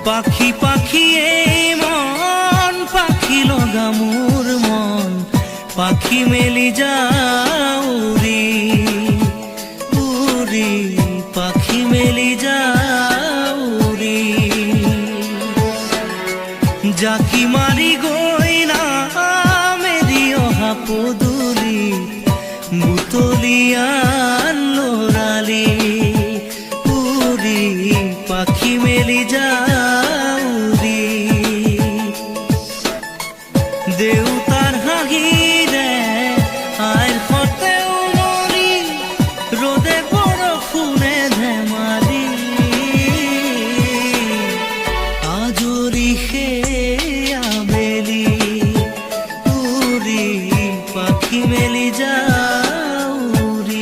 পাখি পাখি এই মন পাখি লগা মোৰ মন পাখি মেলি যাও উৰি উৰি পাখি মেলি যাও উৰি জাকি মাৰি গৈ না মেলি অহা পদূলি বুটলিয়ান লৰালি উৰি পাখি মেলি যাও উৰি দেউতাৰ হাঁহিৰে আইৰ সতে উমলি ৰ'দে বৰষুণে ধেমালি আজৰি সেই আবেলি উৰি পাখি মেলি যাও উৰি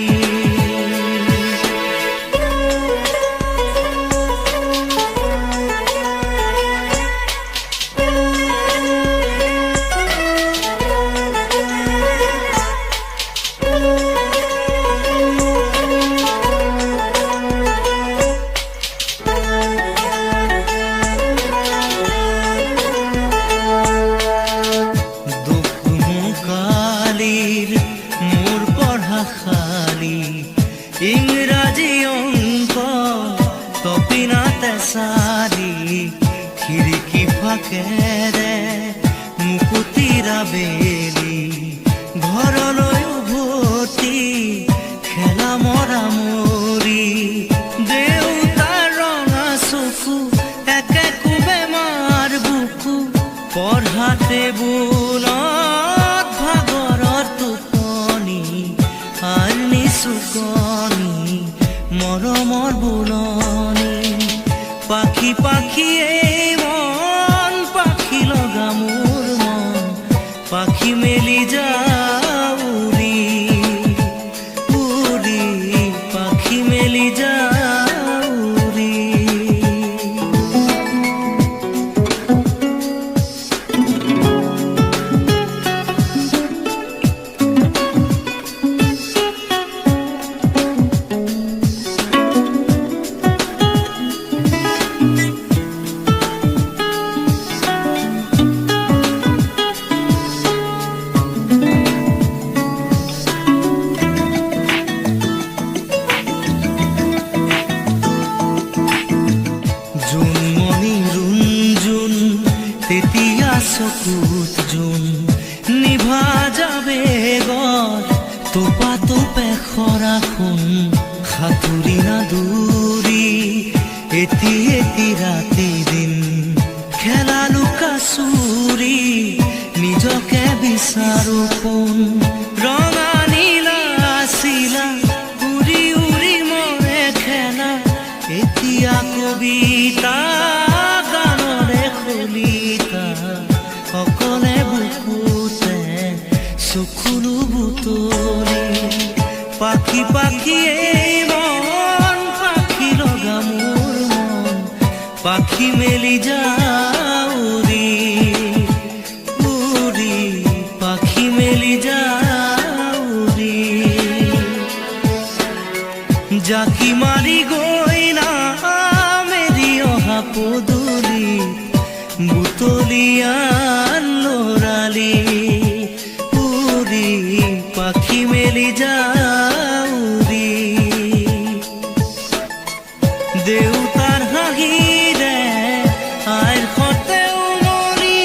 মোৰ পঢ়া খালি ইংৰাজী অংক তপিনাতে চালি খিৰিকী ফাকেৰে মুকুতিৰা বেলি ঘৰলৈ উভতি খেলা মৰা মৰি দেউতাৰ ৰঙা চকু একে কোবে মাৰ বুকু পঢ়া টেবুলত ভাগৰৰ টোপনি আৰ নিচুকনি মৰমৰ বুলনি পাখি পাখি এই মন পাখি লগা মোৰ মন পাখি মেলি যাও উৰি উৰি পাখি মেলি যাও উৰি তেতিয়া চকুত জোন নিভা যাবে গৰ তোপা তোপে খৰা খুন সাঁতুৰি না দূৰি এটি এটি ৰাতি দিন খেলা লুকা চুৰি নিজকে বিচাৰো কোন ৰঙা নীলা চিলা উৰি উৰি মৰে খেলা এতিয়া কবিতা অকলে বুকুতে চকুলো বুটলি পাখি পাখি এই মন পাখি লগা মোৰ মন পাখি মেলি যাও উৰি উৰি পাখি মেলি যাও উৰি জাকি মাৰি গৈ না মেলি অহা পদূলি বুটলিয়ান লৰালি উৰি পাখি মেলি যাও উৰি দেউতাৰ হাঁহিৰে আইৰ সতে উমলি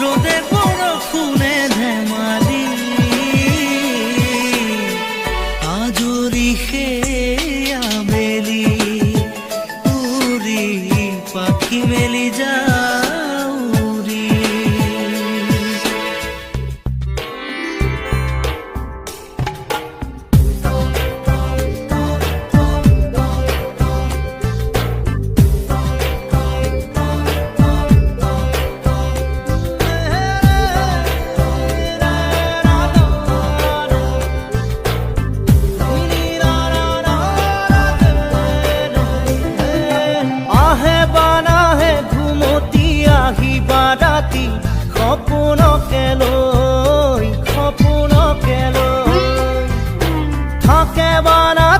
ৰ'দে বৰষুণে ধেমালি আজৰি সেই আবেলি উৰি পাখি মেলি যাও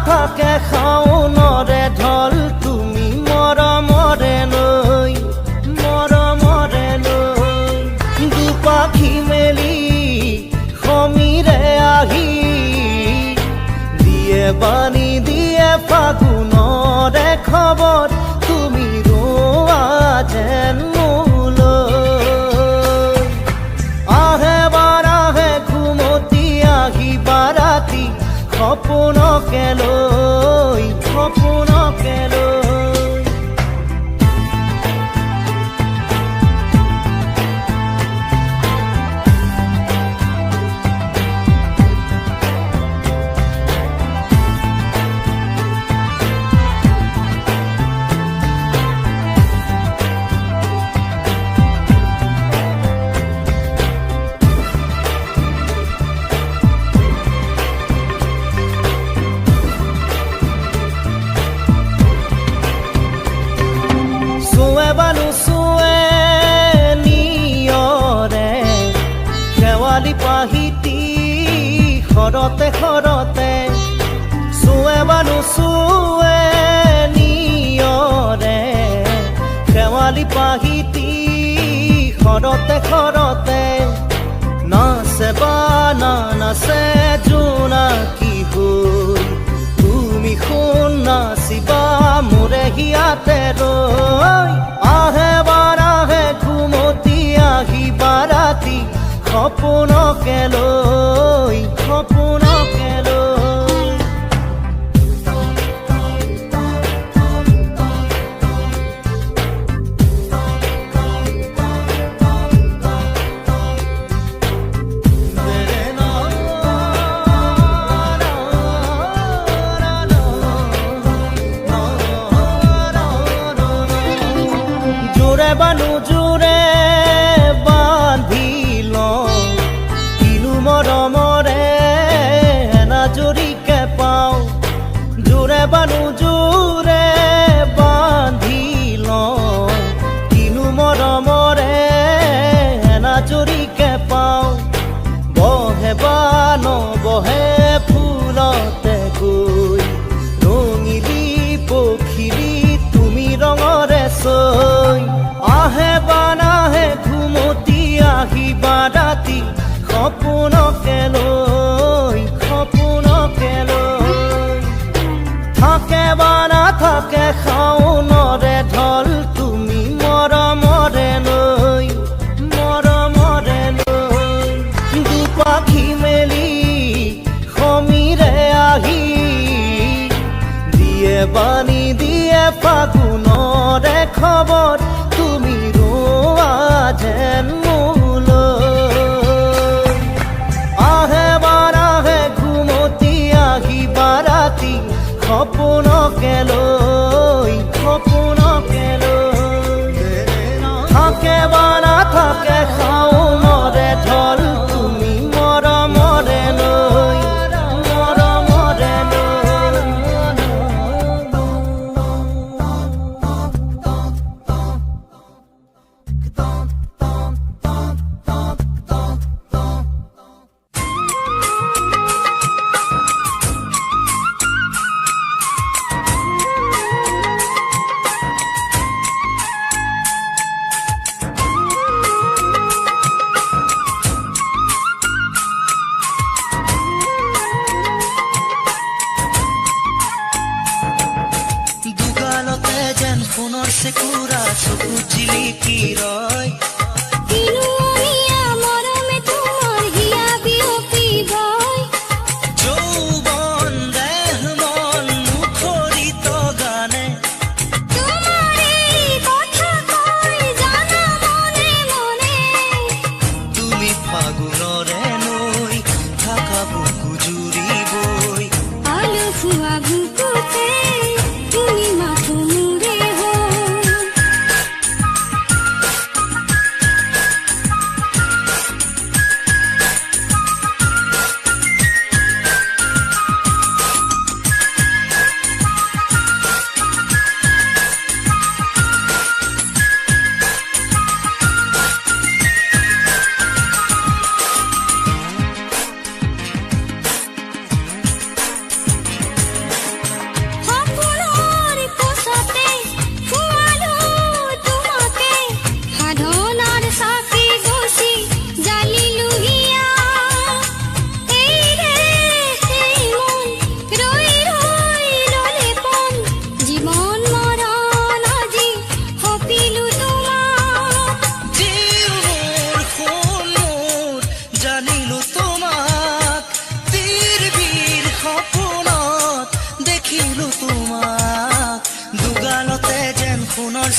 থাকে খাওনৰে ঢল তুমি মৰমৰে নই দিয়ে বাণী দিয়ে ফাগুনৰে খবৰ তুমি ৰোৱা যেন মোলৈ আহে বাৰাহে ঘুমতি আহিবা ৰাতি সপোনকে লৈ সপোনকে লৈ পাহিতি খৰতে খৰতে চুৱে বানু চুৱে নিয়ৰে শেৱালি পাহিতি খৰতে খৰতে নাচে বা নাচে জোনাকী হৈ তুমি শুন নাচিবা মোৰে হিয়াতে ৰৈ আহে বাৰাহে ঘুমতি আহিবা ৰাতি সপোনকে লৈ সপোনকে লৈ জোৰে বানু জোৰে বান্ধি লওঁ মৰমৰে এনাজৰীকে পাওঁ জোৰে বানু জোৰে বান্ধি লওঁ কিনো মৰমৰে এনাজৰীকে পাওঁ বহে বা নবহে ফুলতে গৈ ৰঙিলি পখিলি তুমি ৰঙৰে চৈ আহে বা নাহে ঘুমতি আহিবা ৰাতি সপোনকে লৈ সপোনকে লৈ থাকে বা নাথাকে শাওনৰে ঢল তুমি মৰমৰে লৈ দুপাখি মেলি সমীৰে আহি দিয়ে বাণী দিয়ে ফাগুনৰে খবৰ তুমি ৰোৱা যেন সপোনকে লৈ সপোনকে লৈ থাকে বা নাথাকে শাওনৰে ঢল তুমি মৰমৰে লৈ মৰমৰে সোণৰ চেকুৰা চকু জিলিকি ৰয় মৰমে তোমাৰ হিয়া বিয়পি গয় যৌৱন দেহ মন মুখৰিত গানে তোমাৰে কথা কয় জানা মনে মনে তুমি ফাগুনৰে নৈ থাকা বুকু জুৰিবই আলু ফুৱা বুকুতে তুমি মাথো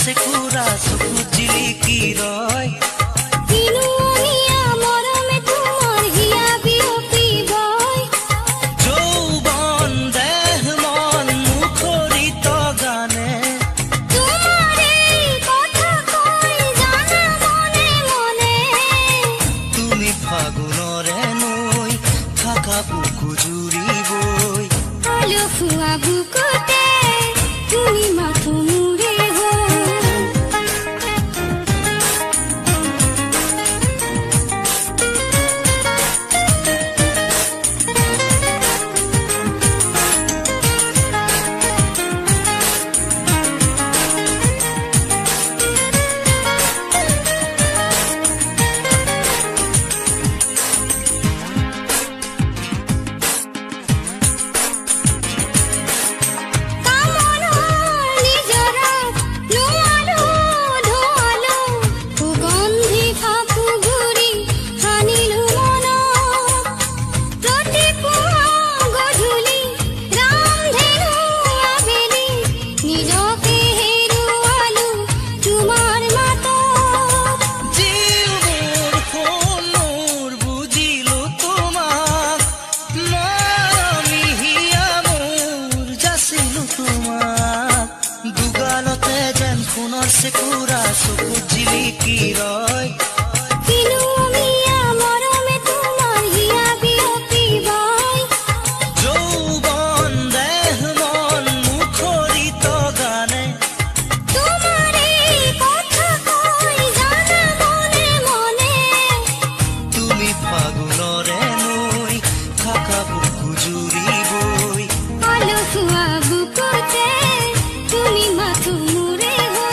চেকুৰা চকু জিলিকি ৰয় দিনুৱনীয়া মৰমে তোমাৰ হিয়া বিয়পি গৈ যৌৱন দেহ মন মুখৰিত গানে তোমাৰে কথা কয় জানা মনে মনে তুমি ফাগুনৰে নৈ থাকা বুকু জুৰিবই আলসুৱা বুকুতে তুমি মাথো মোৰে হৈ চেকুৰা চকু জিলিকি ৰয় দিনুৱনীয়া মৰমে তোমাৰ হিয়া বিয়পি গৈ যৌৱন দেহ মন মুখৰিত গানে তোমাৰে কথা কয় জানা মনে মনে তুমি ফাগুনৰে নৈ থাকা বুকু জুৰিবই আলসুৱা বুকুতে তুমি মাথো মোৰে হৈ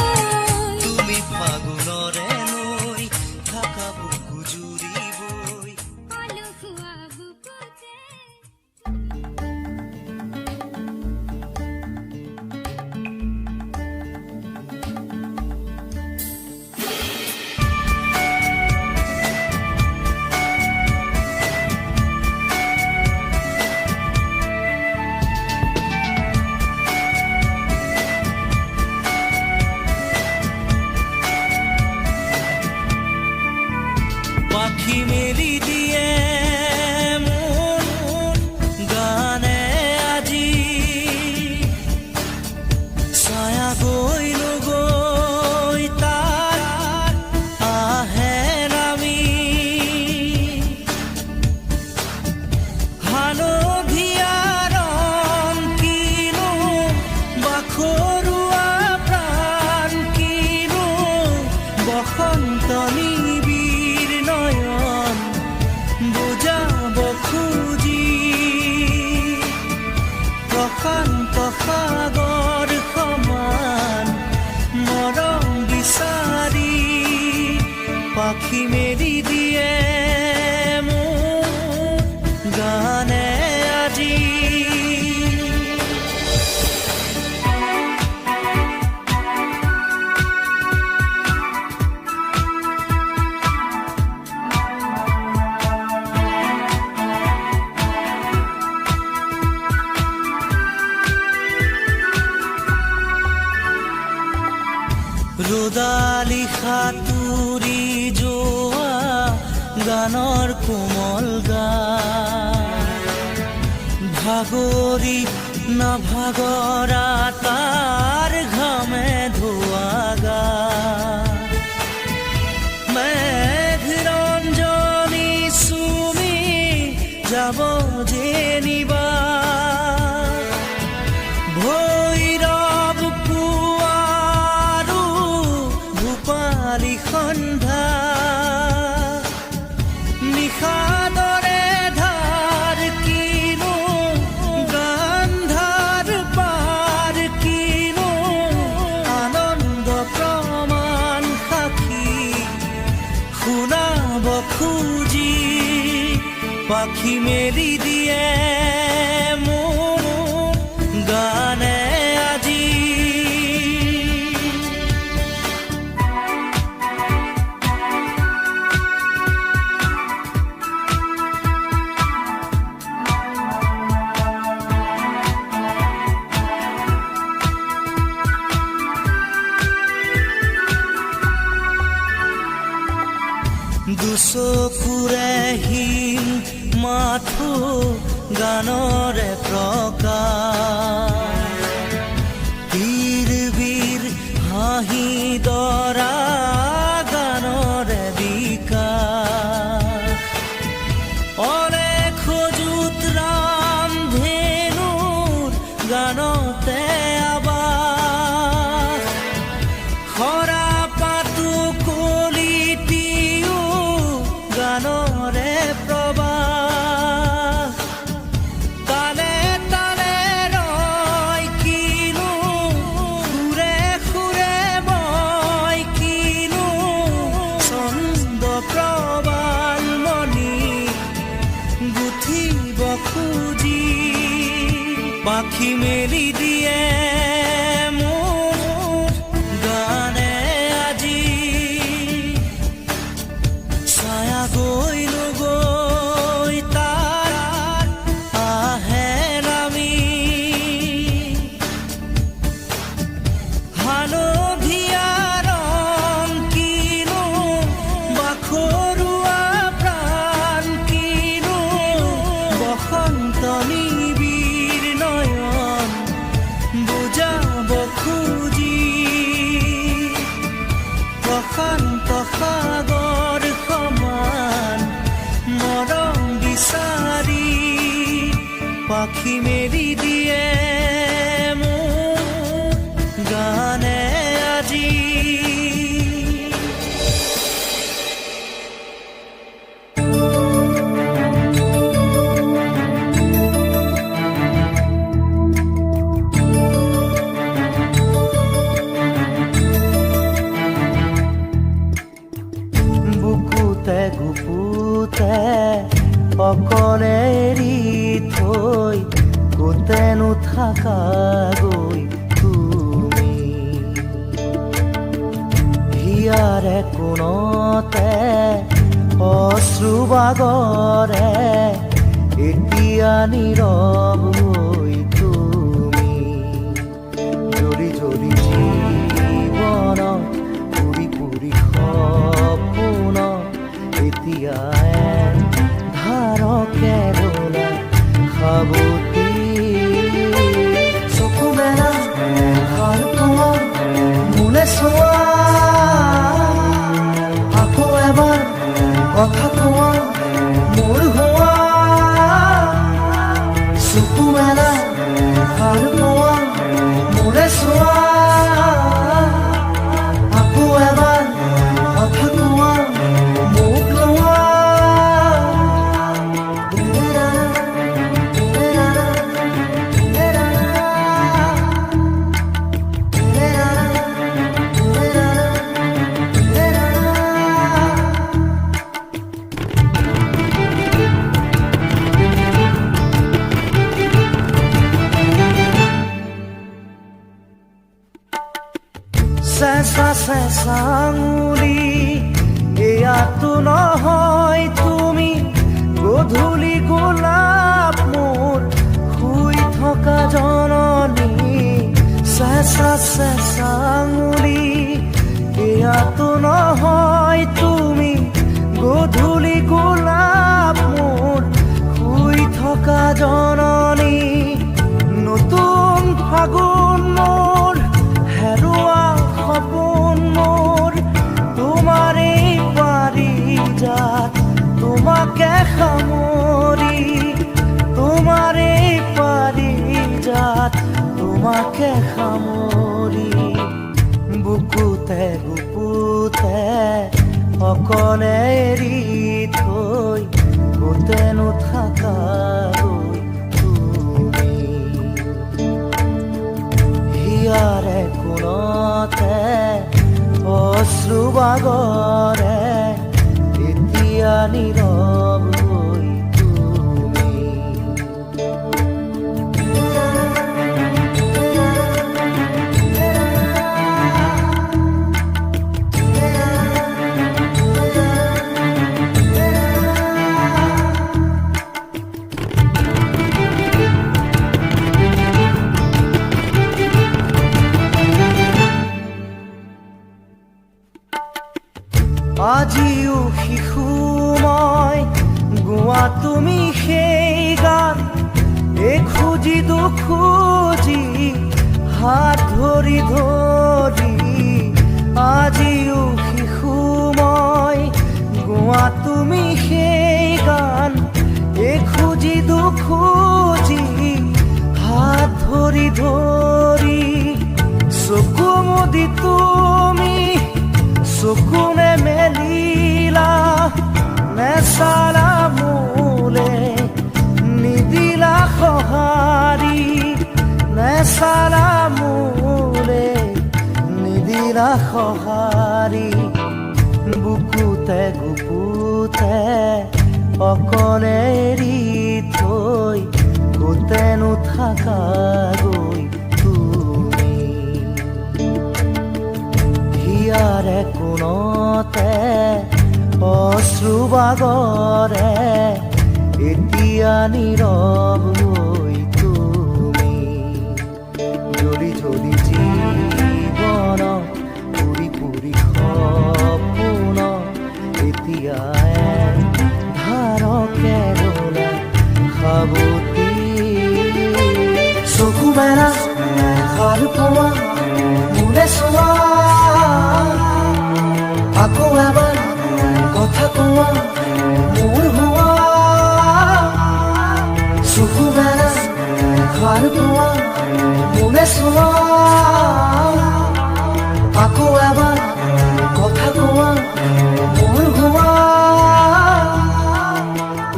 তুমি ফাগুনৰে নৈ থাকা বুকু জুৰিবই আলসুৱা বুকুতে পাখি মেলি দিয়ে মন গানে আজি ছায়া গৈ নগৈ তাৰ আহে নামি হালধীয়া ৰং কিনো বাখৰুৱা প্ৰাণ কিনো বসন্ত নিবিড় নয়ন বুজাব খুজি প্ৰশান্ত সাগৰ সমান মৰম বিচাৰি পাখি মেলি দিয়ে মোৰ গানে আজি ৰ'দালি সাঁতুৰি যোৱা গানৰ কোমল গান ভাগৰি নাভাগৰা তাৰ ঘামে ধোৱা গান মেঘ ৰঞ্জনী চুমি যাব যেনিবা ভৈৰৱ পুৱাৰো ভূপালী সন্ধ্যা নিশাদৰে ধাৰ কিনো গান্ধাৰ পাৰ কিনো আনন্দ প্ৰমাণ সাক্ষী শুনাব খুজি পাখি মেলি দিয়ে মোৰ গানে আজি দুচকুৰে হিম মাথো গানৰে প্ৰকাশ বীৰ বীৰ হাঁহি দৰা গানৰে বিকাশ অলেখ যুত ৰাম ধেনুৰ গানতে আবাস খৰা পাতো কলিটিও গানৰে প্ৰবাহ তালে তালে ৰয় কিনো সুৰে সুৰে বয় কিনো ছন্দ প্ৰবাল মণি গুঠিব খুজি পাখি মেলি দিয়ে মোৰ গানে আজি ছায়া গৈ নগৈ তাৰ আহে নামি হালধীয়া ৰং কিনো বাখৰুৱা প্ৰাণ কিনো বসন্ত নিবিড় নয়ন বুজাব খুজি প্ৰশান্ত সাগৰ সমান মৰম বিচাৰি পাখি মেলি দিয়ে মোৰ গানে আজি বুকুতে গুপুতে অকলে এৰি থৈ কোতেনো থাকা গৈ তুমি হিয়াৰে কোণতে অশ্ৰু বাগৰে এতিয়া নীৰৱ হৈ তুমি জৰি জৰি জীৱনত পুৰি পুৰি সপোনত এতিয়া ধাৰকে বোলা সাবতি চকু মেলা ভাল পোৱা মোলে চোৱা আকৌ এবাৰ কথা কোৱা মোৰ হোৱা চকু মেলা ভাল পোৱা মোলে চোৱা আকৌ এবাৰ কথা কোৱা মোক লোৱা চেঁচা চেঁচা আঙুলি এয়াতো নহয় তুমি গধূলি গোলাপ মোৰ শুই থকা জননী চেঁচা চেঁচা আঙুলি এয়াতো নহয় তুমি গধূলি গোলাপ মোৰ শুই থকা জননী নতুন ফাগুন মোৰ হেৰুৱা সপোন মোৰ তোমাৰে পাৰিজাত তোমাকে সামৰি তোমাৰে পাৰিজাত তোমাকে সামৰি বুকুতে গুপুতে অকলে এৰি থৈ কোতেনো থাকা গৈ তুমি হিয়াৰে কোণতে অশ্ৰু বাগৰে এতিয়া নীৰৱ হৈ তুমি আজিও শিশু খুঁজি হাত ধৰি ধৰি আজিও শিশু মই গোৱা তুমি সেই গান খুঁজি খুঁজি হাত ধৰি ধৰি চকু মুদি তুমি চকুনে মেলিলা নেচালা মোলে নিদিলা সঁহাৰি নেচালা মোলে নিদিলা সঁহাৰি বুকুতে গুপুতে অকলে এৰি থৈ গোটেনো থাকাগৈ তুমি হিয়াৰে কোণতে অশ্ৰু বাগৰে এতিয়া নীৰৱ হৈ তুমি জ্বলি জ্বলি জীৱন পুৰি পুৰি সপোন এতিয়া ধাৰকে ৰোলা সাৱতি চকু মেলা ভাল পোৱা মোলে চোৱা আকৌ এবাৰ কথা কোৱা মোৰ হোৱা চকু মেলা ভাল পোৱা মোলে চোৱা আকৌ এবাৰ কথা কোৱা মোৰ হোৱা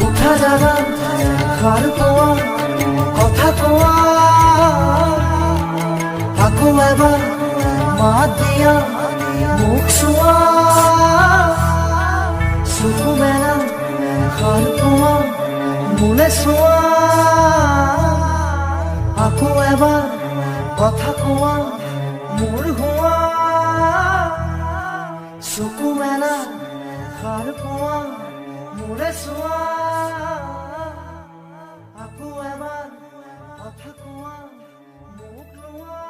উঠা জাগা ভাল পোৱা কথা কোৱা আকৌ এবাৰ মাত দিয়া মুখ চোৱা চকু মেলা ভাল পোৱা মোলে চোৱা আকৌ এবাৰ কথা কোৱা মোৰ হোৱা চকু মেলা ভাল পোৱা মোলে চোৱা আকৌ এবাৰ কথা কোৱা মোক লোৱা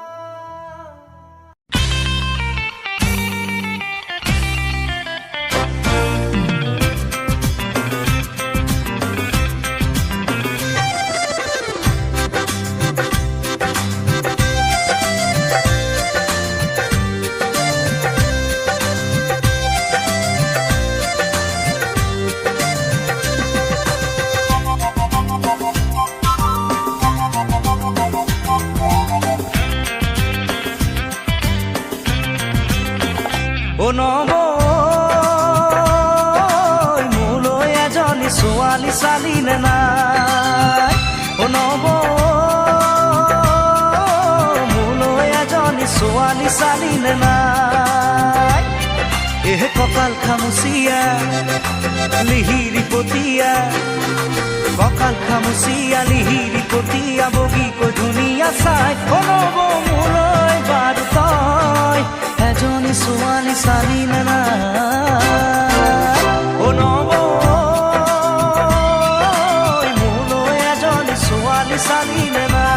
মোলৈ এজনী ছোৱালী চালিলে নাই মোলৈ এজনী ছোৱালী চালিলে নাই কঁকাল খামুচিয়া লিহিৰি পতিয়া কঁকাল খামুচিয়া লিহিৰি পতিয়া বগীকৈ ধুনীয়া চাই মোলৈ বাৰু তই এজনী ছোৱালী চালিলে নাই মোলৈ এজনী ছোৱালী চালিলে নাই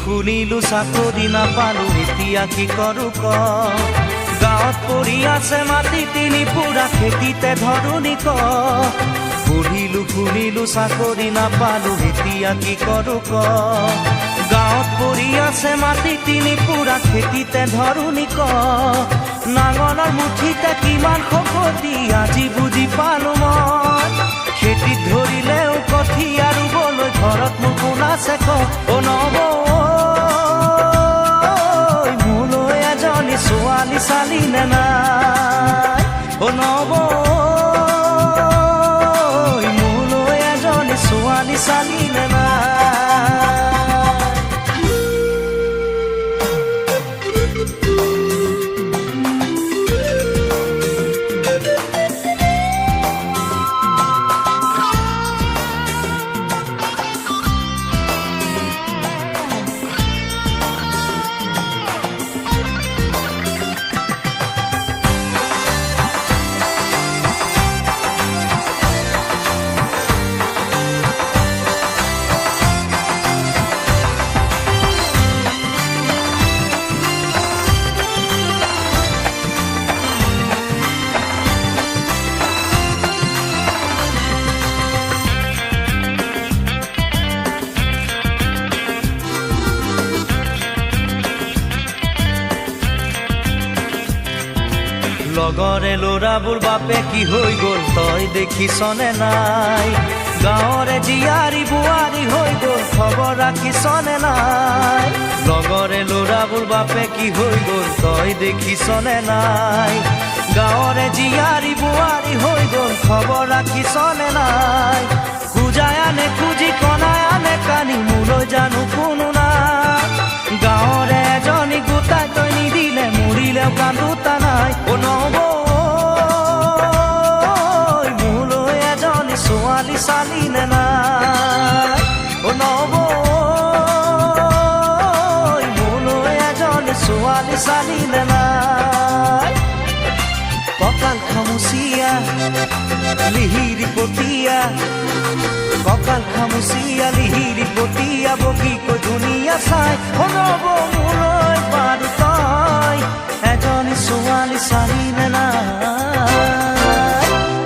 শুনিলো চাকৰি নাপালো এতিয়া কি কৰো ক গাঁৱত পৰি আছে মাটি তিনি পুৰা খেতিতে ধৰণি ক পঢ়িলো শুনিলো চাকৰি নাপালো এতিয়া কি কৰো ক গাঁৱত পৰি আছে মাটি তিনি পুৰা খেতিতে ধৰণি ক নাঙলৰ মুঠিতে কিমান শকতি আজি বুজি পালো মই খেতিত ধৰিলেও কঠীয়া ৰুবলৈ ঘৰত মোৰ কোন আছে ক মোলৈ এজনী ছোৱালী চালিলে নাই নব মোলৈ এজনী ছোৱালী চালি নে নাই লগৰে ল'ৰাবোৰ বাপে কি হৈ গ'ল তই দেখিছনে নাই গাঁৱৰে জীয়াৰী বোৱাৰী হৈ গ'ল খবৰ ৰাখিছনে নাই লগৰে ল'ৰাবোৰ বাপে কি হৈ গ'ল তই দেখিছনে নাই গাঁৱৰে জীয়াৰী বোৱাৰী হৈ গ'ল খবৰ ৰাখিছনে নাই খুজাই আনে খুজি কণাই আনে কানি মোলৈ জানো কোনো নাই গাঁৱৰে এজনী গোটাই তই নিদিলে মৰিলেও কান্দোতা নাই অ নব মোলৈ এজনী ছোৱালী চালি নে নাই অ নব মোলৈ এজনী ছোৱালী চালি নে নাই কঁকাল খামুচিয়া লিহিৰি পতিয়া কঁকাল খামুচিয়া লিহিৰি পতিয়া বগীকৈ ধুনীয়া চাই অ নব মোলৈ বাৰু তই এজনী ছোৱালী চালি নে নাই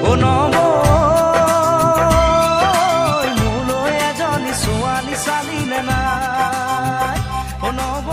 অ নব মোলৈ এজনী ছোৱালী চালি নে নাই অ নব